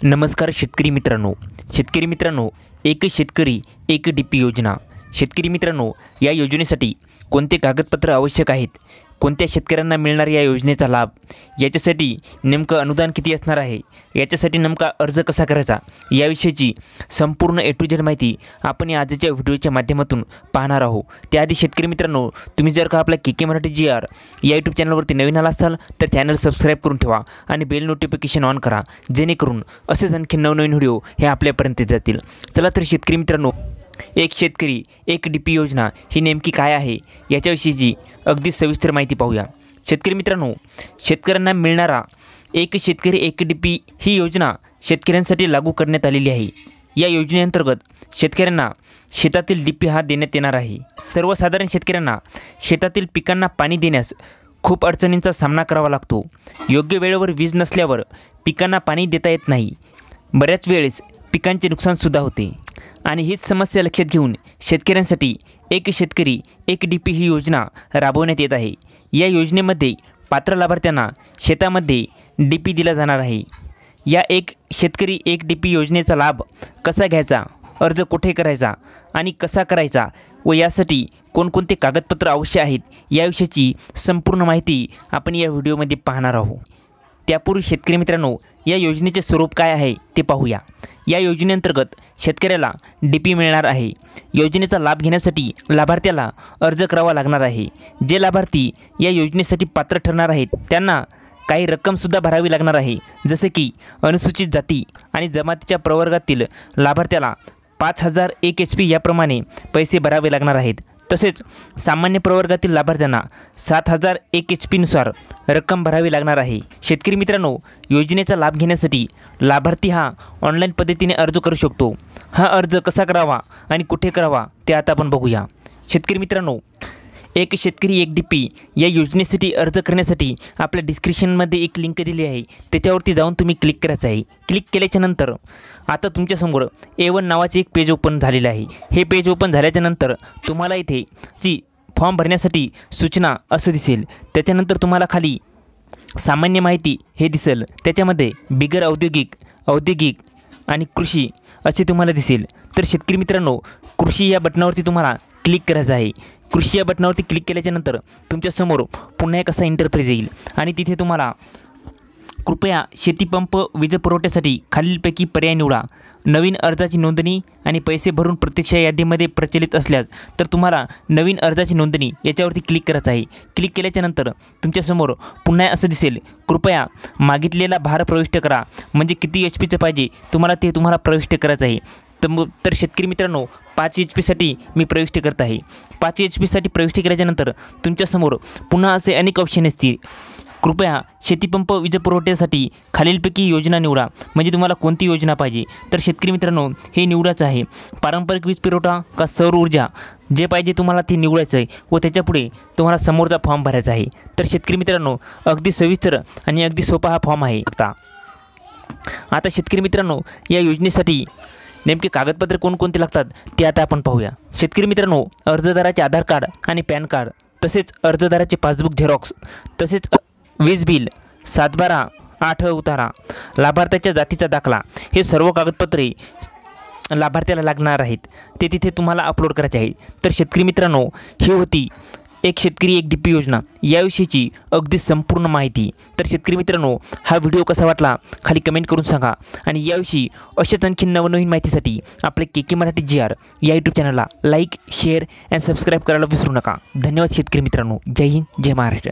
नमस्कार शेतकरी मित्रांनो, एक शेतकरी एक DP योजना। शेतकरी मित्रांनो, या योजनेसाठी कोणते कागदपत्र आवश्यक आहेत, कोणत्या शेतकऱ्यांना मिळणार या योजनेचा लाभ, याच्यासाठी नेमकं अनुदान किती असणार आहे, याच्यासाठी नेमका अर्ज कसा करायचा, याविषयीची संपूर्ण A to Z माहिती आपण या आजच्या व्हिडिओच्या माध्यमातून पाहणार आहोत। त्याआधी शेतकरी मित्रांनो, तुम्ही जर का आपल्या KK मराठी GR या YouTube चॅनलवरती नवीन आला असाल तर चॅनल सबस्क्राईब करून ठेवा आणि बेल नोटिफिकेशन ऑन करा, जेणेकरून असेच आणखी नवनवीन व्हिडिओ हे आपल्यापर्यंत जातील। चला तर शेतकरी मित्रांनो, एक शेतकरी एक DP योजना ही नेमकी काय आहे याच्याविषयीची अगदी सविस्तर माहिती पाहूया। शेतकरी मित्रांनो, शेतकऱ्यांना मिळणारा एक शेतकरी एक DP ही योजना शेतकऱ्यांसाठी लागू करण्यात आलेली आहे। या योजनेअंतर्गत शेतकऱ्यांना शेतातील DP हा देण्यात येणार आहे। सर्वसाधारण शेतकऱ्यांना शेतातील पिकांना पाणी देण्यास खूप अडचणींचा सामना करावा लागतो। योग्य वेळेवर वीज नसल्यावर पिकांना पाणी देता येत नाही। बऱ्याच वेळेस पिकांचे नुकसानसुद्धा होते आणि हीच समस्या लक्षात घेऊन शेतकऱ्यांसाठी एक शेतकरी एक DP ही योजना राबवण्यात येत आहे। या योजनेमध्ये पात्र लाभार्थ्यांना शेतामध्ये DP दिला जाणार आहे। या एक शेतकरी एक DP योजनेचा लाभ कसा घ्यायचा, अर्ज कुठे करायचा आणि कसा करायचा व यासाठी कोणकोणते कागदपत्र आवश्यक आहेत याविषयीची संपूर्ण माहिती आपण या व्हिडिओमध्ये पाहणार आहोत। त्यापूर्वी शेतकरी मित्रांनो, या योजनेचे स्वरूप काय आहे ते पाहूया। या योजनेअंतर्गत शेतकऱ्याला DP मिळणार आहे। योजनेचा लाभ घेण्यासाठी लाभार्थ्याला अर्ज करावा लागणार आहे। जे लाभार्थी या योजनेसाठी पात्र ठरणार आहेत त्यांना काही रक्कमसुद्धा भरावी लागणार आहे, जसे की अनुसूचित जाती आणि जमातीच्या प्रवर्गातील लाभार्थ्याला 5001 HP याप्रमाणे पैसे भरावे लागणार आहेत। तसेच सामान्य प्रवर्गातील लाभार्थ्यांना 7001 HP नुसार रक्कम भरावी लागणार आहे। शेतकरी मित्रांनो, योजनेचा लाभ घेण्यासाठी लाभार्थी हा ऑनलाईन पद्धतीने अर्ज करू शकतो। हा अर्ज कसा करावा आणि कुठे करावा ते आता आपण बघूया। शेतकरी मित्रांनो, एक शेतकरी एक DP या योजनेसाठी अर्ज करण्यासाठी आपल्या डिस्क्रिप्शनमध्ये एक लिंक दिली आहे, त्याच्यावरती जाऊन तुम्ही क्लिक करायचं आहे। क्लिक केल्याच्यानंतर आता तुमच्यासमोर A1 नावाचे एक पेज ओपन झालेलं आहे। हे पेज ओपन झाल्याच्यानंतर तुम्हाला इथे फॉर्म भरण्यासाठी सूचना असं दिसेल। त्याच्यानंतर तुम्हाला खाली सामान्य माहिती हे दिसेल, त्याच्यामध्ये बिगर औद्योगिक आणि कृषी असे तुम्हाला दिसेल। तर शेतकरी मित्रांनो, कृषी या बटनावरती तुम्हाला क्लिक करायचं आहे। कृषी या बटनावरती क्लिक केल्याच्यानंतर तुमच्यासमोर पुन्हा एक असा इंटरफेस येईल आणि तिथे तुम्हाला कृपया शेतीपंप वीज पुरवठ्यासाठी खालीलपैकी पर्याय निवडा। नवीन अर्जाची नोंदणी आणि पैसे भरून प्रतीक्षा यादीमध्ये प्रचलित असल्यास तर तुम्हाला नवीन अर्जाची नोंदणी याच्यावरती क्लिक करायचं आहे। क्लिक केल्याच्यानंतर तुमच्यासमोर पुन्हा असं दिसेल, कृपया मागितलेला भार प्रविष्ट करा, म्हणजे किती HPचं पाहिजे तुम्हाला प्रविष्ट करायचं आहे। तर शेतकरी मित्रांनो, 5 HPसाठी मी प्रविष्ट करत आहे। 5 HPसाठी प्रविष्ट केल्याच्यानंतर तुमच्यासमोर पुन्हा असे अनेक ऑप्शन असतील। कृपया शेतीपंप वीज पुरवठ्यासाठी खालीलपैकी योजना निवडा, म्हणजे तुम्हाला कोणती योजना पाहिजे। तर शेतकरी मित्रांनो, हे निवडायचं आहे, पारंपरिक वीज पुरवठा का सौर ऊर्जा, जे पाहिजे तुम्हाला ते निवडायचं आहे व त्याच्यापुढे तुम्हाला समोरचा फॉर्म भरायचा आहे। तर शेतकरी मित्रांनो, अगदी सविस्तर आणि अगदी सोपा हा फॉर्म आहे। आता शेतकरी मित्रांनो, या योजनेसाठी नेमके कागदपत्रे कोणकोणते लागतात ते आता आपण पाहूया। शेतकरी मित्रांनो, अर्जदाराचे आधार कार्ड आणि पॅन कार्ड, तसेच अर्जदाराचे पासबुक झेरॉक्स, तसेच वीज बिल, 7/12/8 उतारा, लाभार्थ्याच्या जातीचा दाखला, हे सर्व कागदपत्रे लाभार्थ्याला लागणार आहेत, ते तिथे तुम्हाला अपलोड करायचे आहे। तर शेतकरी मित्रांनो, ही होती एक शेतकरी एक DP योजना याविषयीची अगदी संपूर्ण माहिती। तर शेतकरी मित्रांनो, हा व्हिडिओ कसा वाटला खाली कमेंट करून सांगा आणि याविषयी अशाच आणखी नवनवीन माहितीसाठी आपले KK मराठी GR या YouTube चॅनलला लाईक, शेअर आणि सबस्क्राईब करायला विसरू नका। धन्यवाद शेतकरी मित्रांनो। जय हिंद, जय महाराष्ट्र।